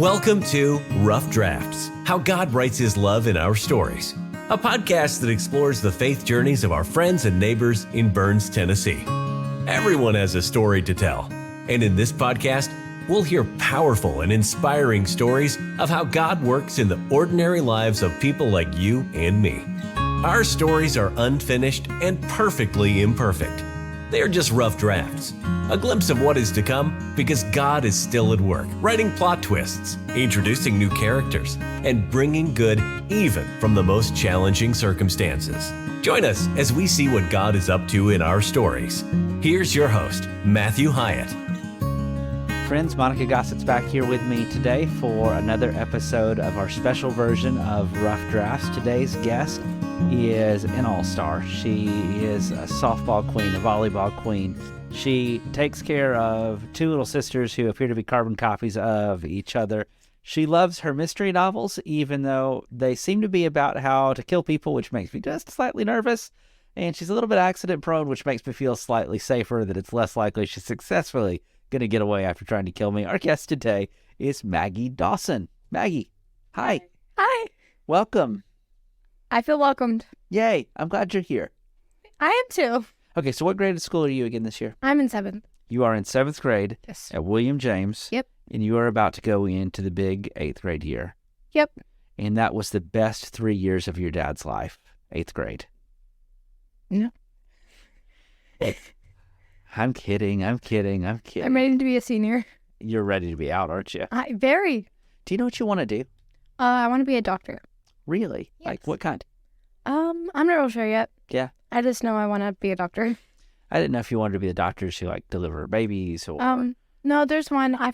Welcome to Rough Drafts, How God Writes His Love in Our Stories, a podcast that explores the faith journeys of our friends and neighbors in Burns, Tennessee. Everyone has a story to tell, and in this podcast, we'll hear powerful and inspiring stories of how God works in the ordinary lives of people like you and me. Our stories are unfinished and perfectly imperfect. They are just rough drafts, a glimpse of what is to come because God is still at work, writing plot twists, introducing new characters, and bringing good even from the most challenging circumstances. Join us as we see what God is up to in our stories. Here's your host, Matthew Hyatt. Friends, Monica Gossett's back here with me today for another episode of our special version of Rough Drafts. Today's guest is an all-star. She is a softball queen, a volleyball queen. She takes care of two little sisters who appear to be carbon copies of each other. She loves her mystery novels, even though they seem to be about how to kill people, which makes me just slightly nervous. And she's a little bit accident-prone, which makes me feel slightly safer that it's less likely she's successfully going to get away after trying to kill me. Our guest today is Maggie Dawson. Maggie, hi. Hi. Welcome. I feel welcomed. Yay. I'm glad you're here. I am too. Okay, so what grade of school are you again this year? I'm in 7th. You are in 7th grade Yes. at William James. Yep. And you are about to go into the big 8th grade year. Yep. And that was the best 3 years of your dad's life, 8th grade. No. I'm kidding. I'm I'm ready to be a senior. You're ready to be out, aren't you? Very. Do you know what you want to do? I want to be a doctor. Really? Yes. Like what kind? I'm not real sure yet. Yeah. I just know I want to be a doctor. I didn't know if you wanted to be the doctors who like deliver babies or... No, there's one. I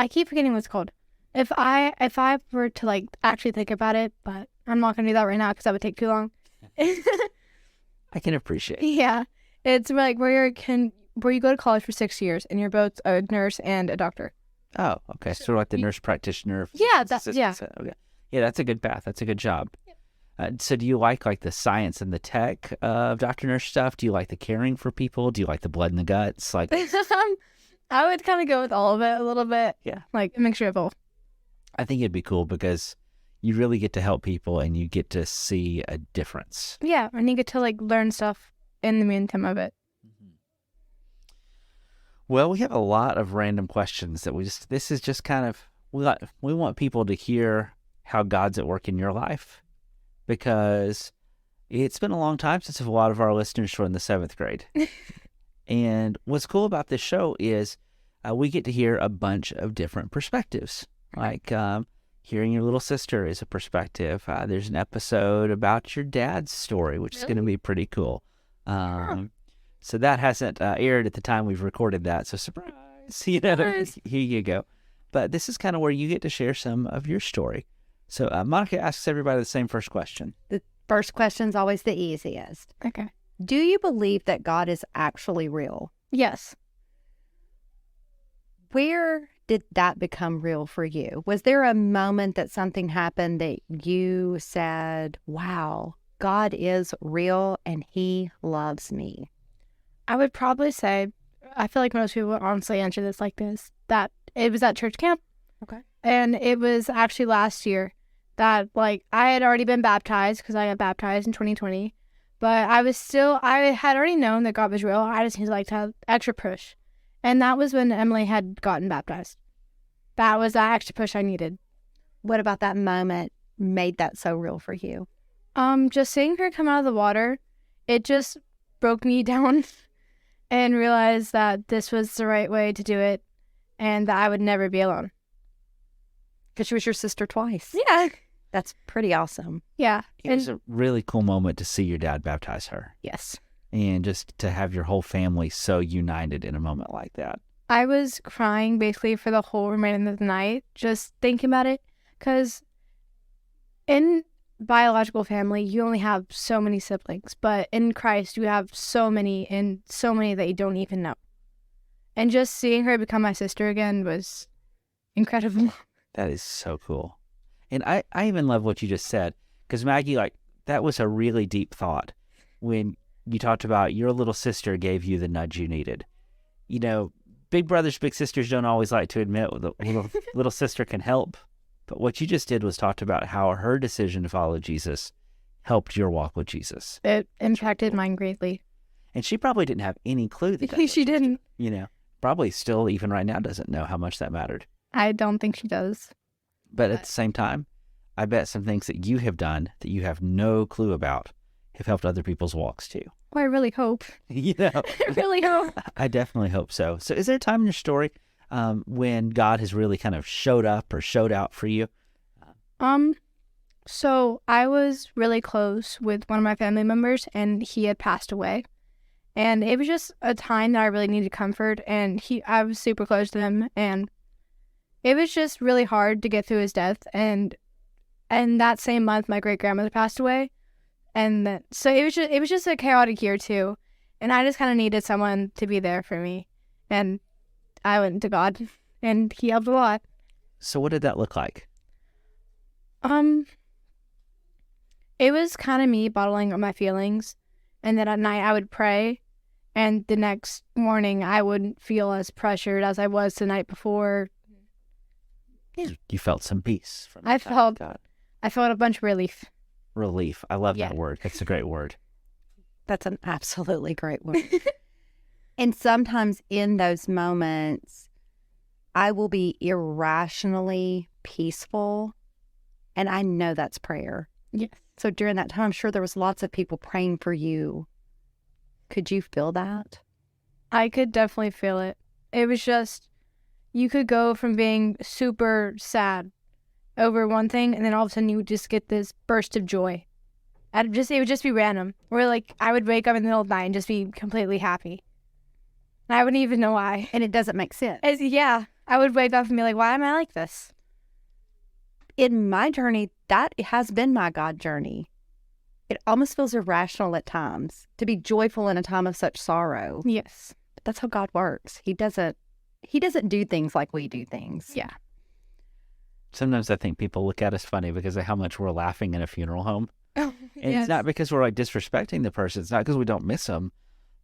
keep forgetting what it's called. If I were to like actually think about it, but I'm not gonna do that right now because that would take too long. I can appreciate it. Yeah. It's like where you go to college for 6 years and you're both a nurse and a doctor. Oh, okay. Sort of like the nurse practitioner. Yeah, Yeah. Okay. Yeah, that's a good path. That's a good job. So do you like the science and the tech of doctor nurse stuff? Do you like the caring for people? Do you like the blood and the guts? Like, I would kind of go with all of it a little bit. Yeah. Like a mixture of both. I think it'd be cool because you really get to help people and you get to see a difference. Yeah, and you get to like learn stuff in the meantime of it. Well, we have a lot of random questions that this is just kind of, we want people to hear how God's at work in your life because it's been a long time since a lot of our listeners were in the 7th grade. And what's cool about this show is we get to hear a bunch of different perspectives. Like hearing your little sister is a perspective. There's an episode about your dad's story, which is going to be pretty cool. So that hasn't aired at the time we've recorded that. So surprise, here you go. But this is kind of where you get to share some of your story. So Monica asks everybody the same first question. The first question's always the easiest. Okay. Do you believe that God is actually real? Yes. Where did that become real for you? Was there a moment that something happened that you said, wow, God is real and he loves me? I would probably say, I feel like most people would honestly answer this like this, that it was at church camp. Okay. And it was actually last year that like I had already been baptized because I got baptized in 2020. But I had already known that God was real. I just needed to have extra push. And that was when Emily had gotten baptized. That was that extra push I needed. What about that moment made that so real for you? Just seeing her come out of the water, it just broke me down and realized that this was the right way to do it and that I would never be alone. Because she was your sister twice. Yeah. That's pretty awesome. Yeah. It was a really cool moment to see your dad baptize her. Yes. And just to have your whole family so united in a moment like that. I was crying basically for the whole remainder of the night, just thinking about it. Because in biological family, you only have so many siblings. But in Christ, you have so many and so many that you don't even know. And just seeing her become my sister again was incredible. That is so cool. And I even love what you just said. Because Maggie, that was a really deep thought when you talked about your little sister gave you the nudge you needed. big brothers, big sisters don't always like to admit the little sister can help. But what you just did was talked about how her decision to follow Jesus helped your walk with Jesus. It impacted mine greatly. And she probably didn't have any clue that She didn't. You know, probably still even right now doesn't know how much that mattered. I don't think she does. But at the same time, I bet some things that you have done that you have no clue about have helped other people's walks too. Well, I really hope. You know, I really hope. I definitely hope so. So is there a time in your story when God has really kind of showed up or showed out for you? So I was really close with one of my family members, and he had passed away. And it was just a time that I really needed comfort, and I was super close to him, and it was just really hard to get through his death. And that same month, my great grandmother passed away, and so it was just a chaotic year too, and I just kind of needed someone to be there for me, and I went to God, and He helped a lot. So what did that look like? It was kind of me bottling up my feelings, and then at night I would pray, and the next morning I wouldn't feel as pressured as I was the night before. You felt some peace from I the sight of felt- God. I felt a bunch of relief. Relief. I love Yeah. that word. That's a great word. That's an absolutely great word. And sometimes in those moments, I will be irrationally peaceful. And I know that's prayer. Yes. So during that time, I'm sure there was lots of people praying for you. Could you feel that? I could definitely feel it. It was just, you could go from being super sad over one thing, and then all of a sudden you would just get this burst of joy. It would just be random. Where like I would wake up in the middle of the night and just be completely happy. And I wouldn't even know why. And it doesn't make sense. I would wake up and be like, why am I like this? In my journey, that has been my God journey. It almost feels irrational at times to be joyful in a time of such sorrow. Yes. But that's how God works. He doesn't do things like we do things. Yeah. Sometimes I think people look at us funny because of how much we're laughing in a funeral home. Oh, And it's not because we're like disrespecting the person. It's not because we don't miss them,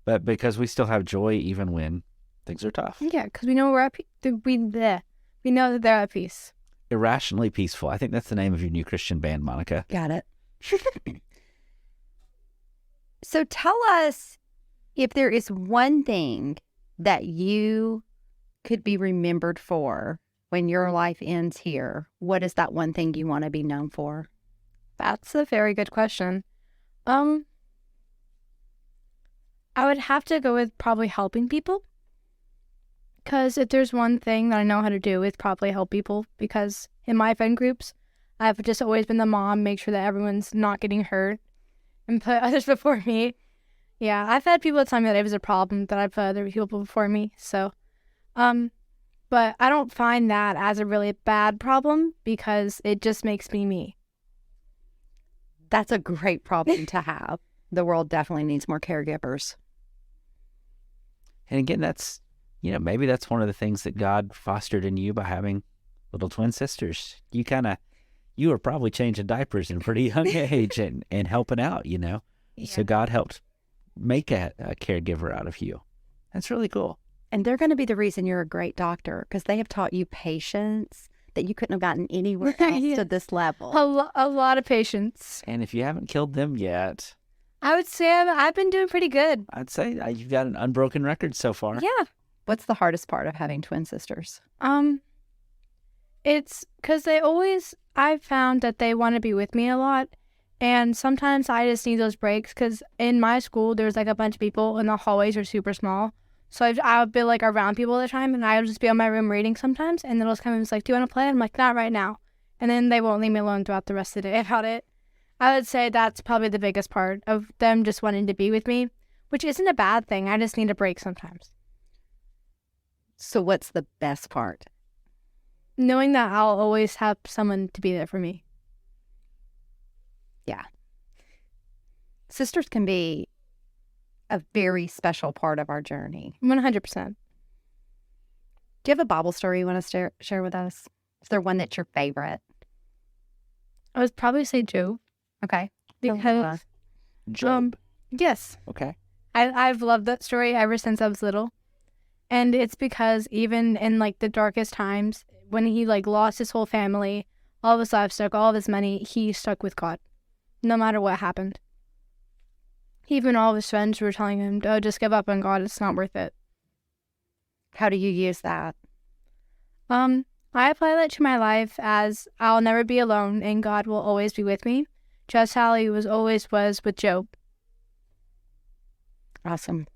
but because we still have joy even when things are tough. Yeah, because we know we're at we know that they're at peace. Irrationally peaceful. I think that's the name of your new Christian band, Monica. Got it. So tell us if there is one thing that you could be remembered for when your life ends here. What is that one thing you want to be known for? That's a very good question. I would have to go with probably helping people. Because if there's one thing that I know how to do, it's probably help people. Because in my friend groups, I've just always been the mom, make sure that everyone's not getting hurt and put others before me. Yeah, I've had people tell me that it was a problem that I put other people before me. So, but I don't find that as a really bad problem because it just makes me me. That's a great problem to have. The world definitely needs more caregivers. And again, that's, maybe that's one of the things that God fostered in you by having little twin sisters. You were probably changing diapers in a pretty young age and helping out, Yeah. So God helped make a caregiver out of you. That's really cool. And they're going to be the reason you're a great doctor because they have taught you patience that you couldn't have gotten anywhere else Yeah. to this level. A lot of patience. And if you haven't killed them yet, I would say I've been doing pretty good. I'd say you've got an unbroken record so far. Yeah. What's the hardest part of having twin sisters? It's because I've found that they want to be with me a lot. And sometimes I just need those breaks because in my school, there's like a bunch of people and the hallways are super small. So I'll be like around people all the time and I'll just be in my room reading sometimes. And then they'll come and be like, do you want to play? I'm like, not right now. And then they won't leave me alone throughout the rest of the day about it. I would say that's probably the biggest part of them just wanting to be with me, which isn't a bad thing. I just need a break sometimes. So what's the best part? Knowing that I'll always have someone to be there for me. Yeah. Sisters can be a very special part of our journey. 100%. Do you have a Bible story you want to share with us? Is there one that's your favorite? I would probably say Job. Okay. Because, Job. yes, Okay. I've loved that story ever since I was little. And it's because even in like the darkest times, when he like lost his whole family, all of his livestock, all of his money, he stuck with God, no matter what happened. Even all of his friends were telling him, "Oh, just give up on God. It's not worth it." How do you use that? I apply that to my life as I'll never be alone and God will always be with me, just how he always was with Job. Awesome.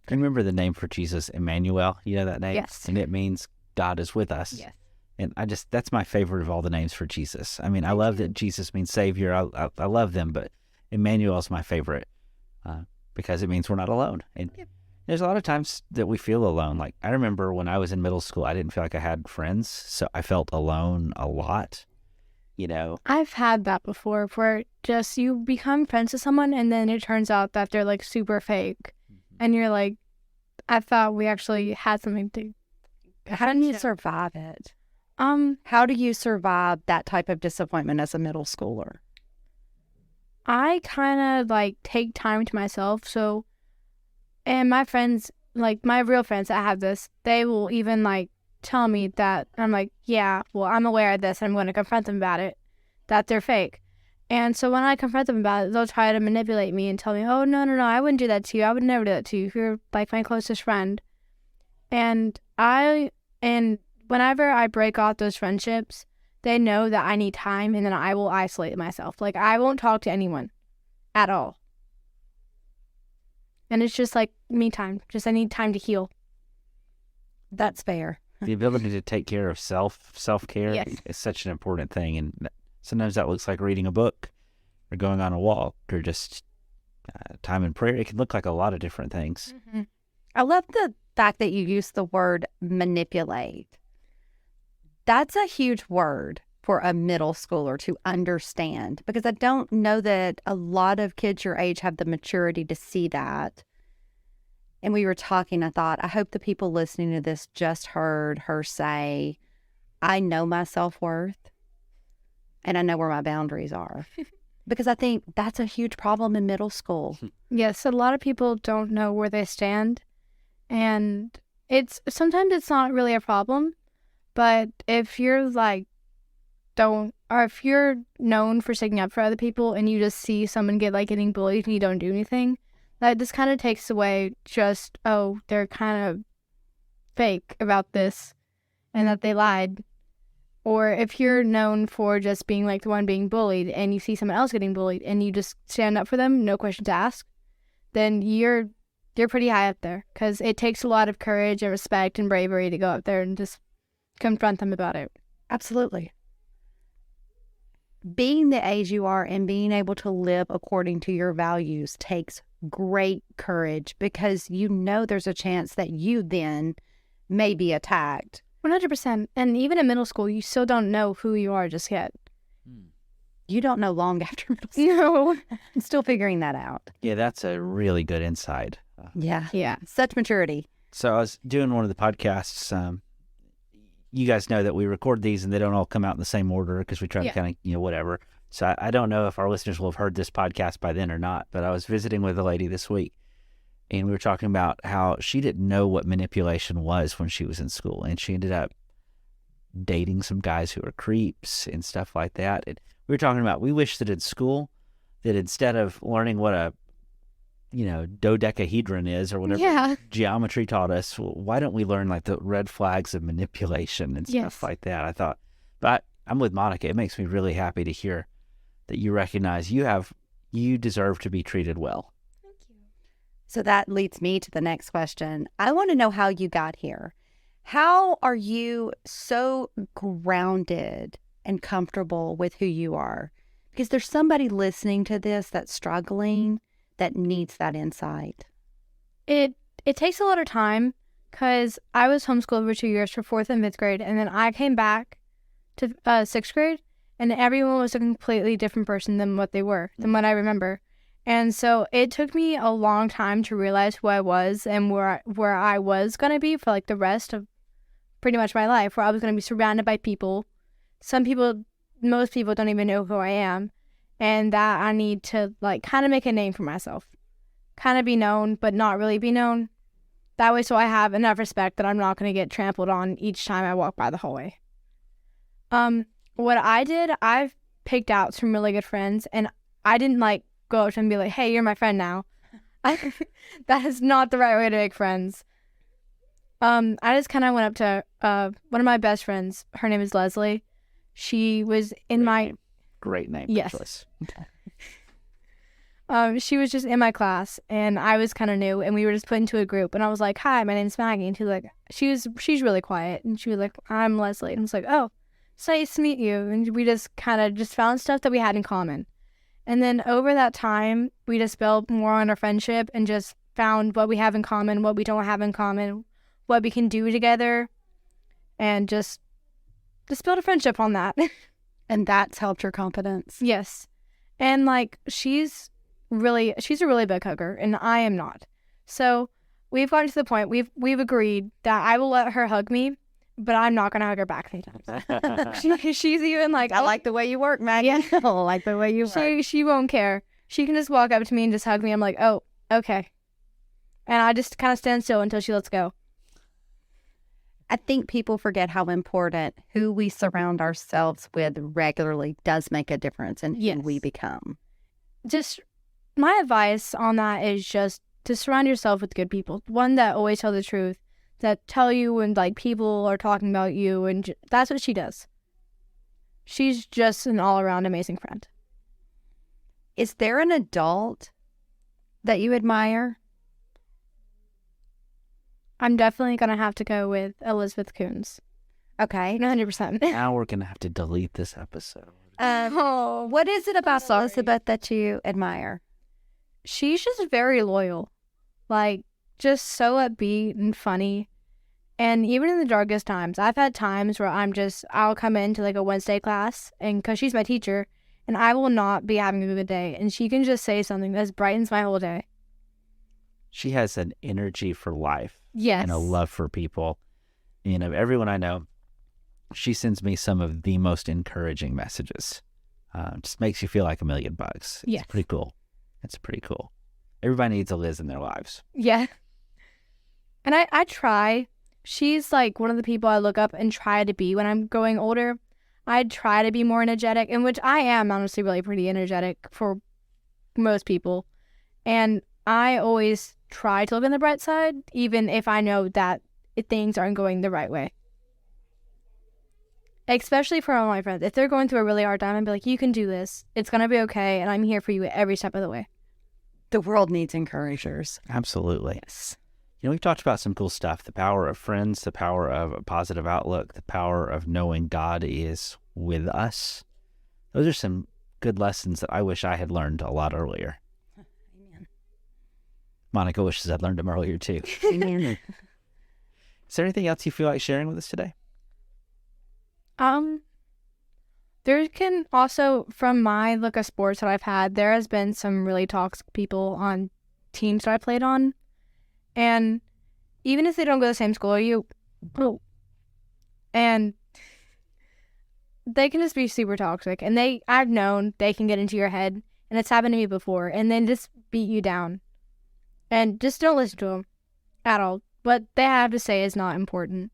I remember the name for Jesus, Emmanuel. You know that name? Yes. And it means God is with us. Yes. And that's my favorite of all the names for Jesus. I mean, I love that Jesus means Savior. I love them, but Emmanuel is my favorite because it means we're not alone. And there's a lot of times that we feel alone. Like I remember when I was in middle school, I didn't feel like I had friends, so I felt alone a lot. You know, I've had that before where just you become friends with someone and then it turns out that they're like super fake. And you're like, I thought we actually had something to. How do you survive it? How do you survive that type of disappointment as a middle schooler? I kind of like take time to myself. So, and my friends, like my real friends that have this, they will even like tell me that I'm like, yeah, well, I'm aware of this. I'm going to confront them about it, that they're fake. And so when I confront them about it, they'll try to manipulate me and tell me, oh, no, I wouldn't do that to you. I would never do that to you. You're like my closest friend. And whenever I break off those friendships, they know that I need time and then I will isolate myself. Like I won't talk to anyone at all. And it's just like me time. Just I need time to heal. That's fair. the ability to take care of self-care Yes. is such an important thing. And sometimes that looks like reading a book or going on a walk or just time in prayer. It can look like a lot of different things. Mm-hmm. I love the fact that you use the word manipulate. That's a huge word for a middle schooler to understand, because I don't know that a lot of kids your age have the maturity to see that. And we were talking, I thought, I hope the people listening to this just heard her say, I know my self-worth and I know where my boundaries are. Because I think that's a huge problem in middle school. Yes, a lot of people don't know where they stand, and sometimes it's not really a problem, but if you're if you're known for sticking up for other people and you just see someone getting bullied and you don't do anything, this kind of takes away just, oh, they're kind of fake about this and that they lied. Or if you're known for just being like the one being bullied and you see someone else getting bullied and you just stand up for them, no questions asked, then you're pretty high up there, because it takes a lot of courage and respect and bravery to go up there and just confront them about it. Absolutely. Being the age you are and being able to live according to your values takes great courage, because you know there's a chance that you then may be attacked. 100%. And even in middle school, you still don't know who you are just yet. You don't know long after middle school. No. I'm still figuring that out. Yeah, that's a really good insight. Yeah. Yeah. Such maturity. So I was doing one of the podcasts. You guys know that we record these and they don't all come out in the same order because we try to kind of, whatever. So I don't know if our listeners will have heard this podcast by then or not, but I was visiting with a lady this week and we were talking about how she didn't know what manipulation was when she was in school, and she ended up dating some guys who were creeps and stuff like that. And we were talking about, we wish that in school that instead of learning what a dodecahedron is or whatever geometry taught us, why don't we learn like the red flags of manipulation and stuff like that? I thought, but I'm with Monica. It makes me really happy to hear that you recognize you deserve to be treated well. Thank you. So that leads me to the next question. I want to know how you got here. How are you so grounded and comfortable with who you are? Because there's somebody listening to this that's struggling, that needs that insight. It takes a lot of time, because I was homeschooled for 2 years, for 4th and 5th grade, and then I came back to 6th grade, and everyone was a completely different person than what they were, than what I remember. And so it took me a long time to realize who I was and where I was going to be for like the rest of pretty much my life, where I was going to be surrounded by people. Most people don't even know who I am, and that I need to like kind of make a name for myself, kind of be known, but not really be known. That way, so I have enough respect that I'm not going to get trampled on each time I walk by the hallway. What I did, I've picked out some really good friends, and I didn't like go up to them and be like, "Hey, you're my friend now." That is not the right way to make friends. I just kind of went up to one of my best friends. Her name is Leslie. She was in my great name. Yes. Choice. She was just in my class, and I was kind of new, and we were just put into a group, and I was like, "Hi, my name's Maggie," and she's really quiet, and she was like, "I'm Leslie," and I was like, "Oh, it's nice to meet you," and we just kind of just found stuff that we had in common, and then over that time, we just built more on our friendship and just found what we have in common, what we don't have in common, what we can do together, and just build a friendship on that. And that's helped your confidence. Yes, and like she's a really big hugger, and I am not. So we've gotten to the point we've agreed that I will let her hug me, but I'm not gonna hug her back anytime. She's even like, I like the way you work, Maggie. Yeah. I like the way you work. She won't care. She can just walk up to me and just hug me. I'm like, oh, okay, and I just kind of stand still until she lets go. I think people forget how important who we surround ourselves with regularly does make a difference in who Yes. we become. Just my advice on that is just to surround yourself with good people. One that always tell the truth, that tell you when like people are talking about you, and that's what she does. She's just an all-around amazing friend. Is there an adult that you admire? I'm definitely gonna have to go with Elizabeth Coons. Okay. 100%. Now we're going to have to delete this episode. What is it about Elizabeth that you admire? She's just very loyal, like just so upbeat and funny. And even in the darkest times, I've had times where I'll come into like a Wednesday class, and because she's my teacher, and I will not be having a good day, and she can just say something that brightens my whole day. She has an energy for life. Yes. And a love for people. You know, everyone I know, she sends me some of the most encouraging messages. Just makes you feel like $1 million. It's Yes. pretty cool. It's pretty cool. Everybody needs a Liz in their lives. Yeah. And I try. She's like one of the people I look up and try to be when I'm growing older. I try to be more energetic, in which I am honestly really pretty energetic for most people. And I always try to look on the bright side, even if I know that things aren't going the right way. Especially for all my friends. If they're going through a really hard time, I'd be like, you can do this. It's going to be okay, and I'm here for you every step of the way. The world needs encouragers. Absolutely. Yes. You know, we've talked about some cool stuff. The power of friends, the power of a positive outlook, the power of knowing God is with us. Those are some good lessons that I wish I had learned a lot earlier. Amen. Monica wishes I'd learned them earlier too. Amen. Is there anything else you feel like sharing with us today? There can also, from my look of sports that I've had, there has been some really toxic people on teams that I played on. And even if they don't go to the same school as you, and they can just be super toxic. And I've known they can get into your head, and it's happened to me before, and then just beat you down. And just don't listen to them at all. What they have to say is not important.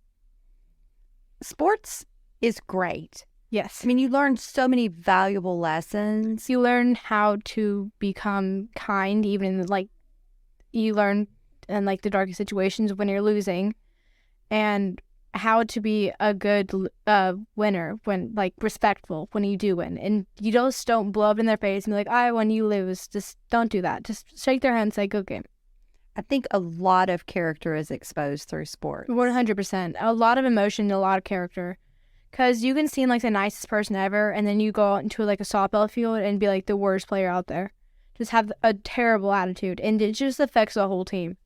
Sports is great. Yes. I mean, you learn so many valuable lessons. You learn how to become kind, even in, like, you learn in like the darkest situations when you're losing, and how to be a good winner, when like respectful when you do win, and you just don't blow up in their face and be like, I won, you lose. Just don't do that. Just shake their hand and say, good game. I think a lot of character is exposed through sports. 100%. A lot of emotion, a lot of character. Because you can seem like the nicest person ever, and then you go out into like a softball field and be like the worst player out there. Just have a terrible attitude, and it just affects the whole team.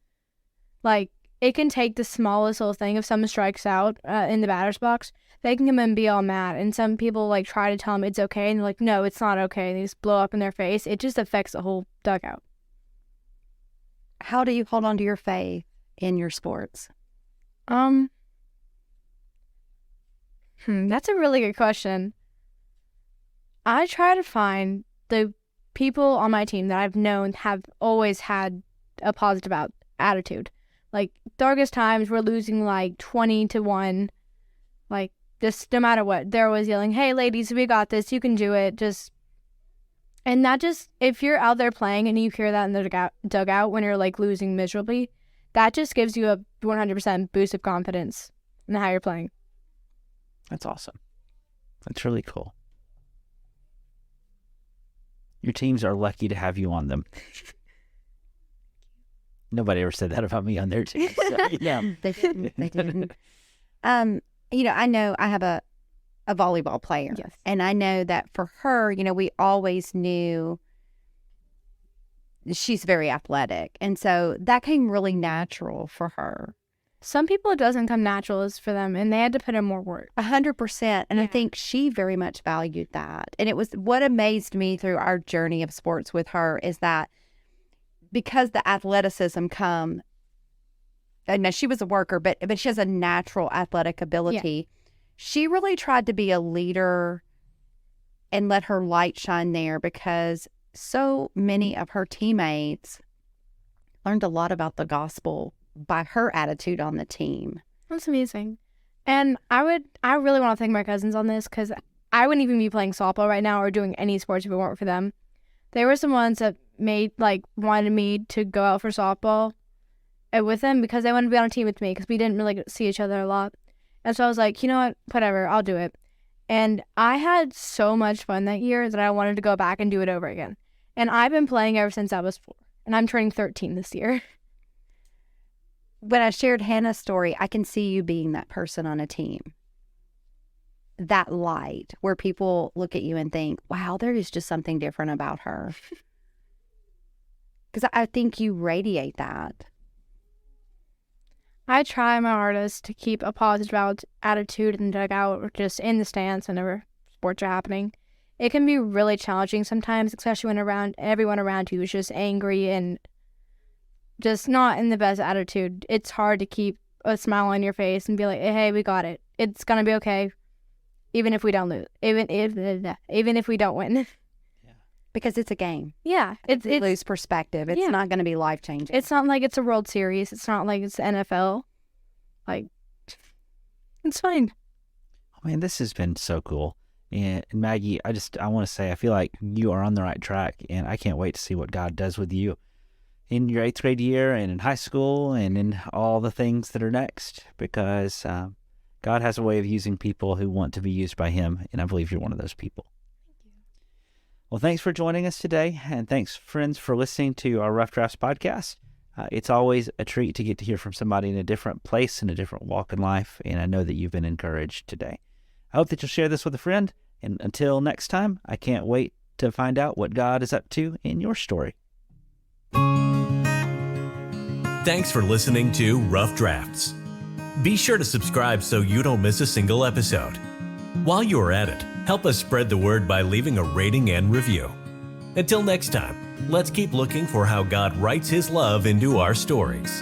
Like, it can take the smallest little thing. If someone strikes out in the batter's box, they can come in and be all mad. And some people like try to tell them it's okay, and they're like, no, it's not okay. And they just blow up in their face. It just affects the whole dugout. How do you hold on to your faith in your sports? That's a really good question. I try to find the people on my team that I've known have always had a positive attitude. Like, darkest times, we're losing like 20-1. Like, just no matter what, they're always yelling, "Hey, ladies, we got this. You can do it." And that just, if you're out there playing and you hear that in the dugout when you're like losing miserably, that just gives you a 100% boost of confidence in how you're playing. That's awesome. That's really cool. Your teams are lucky to have you on them. Nobody ever said that about me on their team. So, yeah. They didn't. They didn't. I know I have a volleyball player. Yes. And I know that for her, we always knew she's very athletic. And so that came really natural for her. Some people, it doesn't come natural as for them, and they had to put in more work. 100%. And I Yeah. think she very much valued that. And it was what amazed me through our journey of sports with her is that because the athleticism come, I know she was a worker, but she has a natural athletic ability. She really tried to be a leader and let her light shine there because so many of her teammates learned a lot about the gospel by her attitude on the team. That's amazing. And I really want to thank my cousins on this because I wouldn't even be playing softball right now or doing any sports if it weren't for them. They were some ones that wanted me to go out for softball with them because they wanted to be on a team with me because we didn't really see each other a lot. And so I was like, you know what, whatever, I'll do it. And I had so much fun that year that I wanted to go back and do it over again. And I've been playing ever since I was 4. And I'm turning 13 this year. When I shared Hannah's story, I can see you being that person on a team. That light where people look at you and think, wow, there is just something different about her. Because I think you radiate that. I try my hardest to keep a positive attitude in the dugout or just in the stands whenever sports are happening. It can be really challenging sometimes, especially when everyone around you is just angry and just not in the best attitude. It's hard to keep a smile on your face and be like, hey, we got it. It's going to be okay. Even if we don't lose. Even if we don't win. Because it's a game. Yeah. It's lose perspective. It's not going to be life-changing. It's not like it's a World Series. It's not like it's the NFL. Like, it's fine. Oh, man, this has been so cool. And Maggie, I want to say, I feel like you are on the right track, and I can't wait to see what God does with you in your 8th grade year and in high school and in all the things that are next, because God has a way of using people who want to be used by him, and I believe you're one of those people. Well, thanks for joining us today, and thanks, friends, for listening to our Rough Drafts podcast. It's always a treat to get to hear from somebody in a different place and a different walk in life, and I know that you've been encouraged today. I hope that you'll share this with a friend, and until next time, I can't wait to find out what God is up to in your story. Thanks for listening to Rough Drafts. Be sure to subscribe so you don't miss a single episode. While you are at it, help us spread the word by leaving a rating and review. Until next time, let's keep looking for how God writes his love into our stories.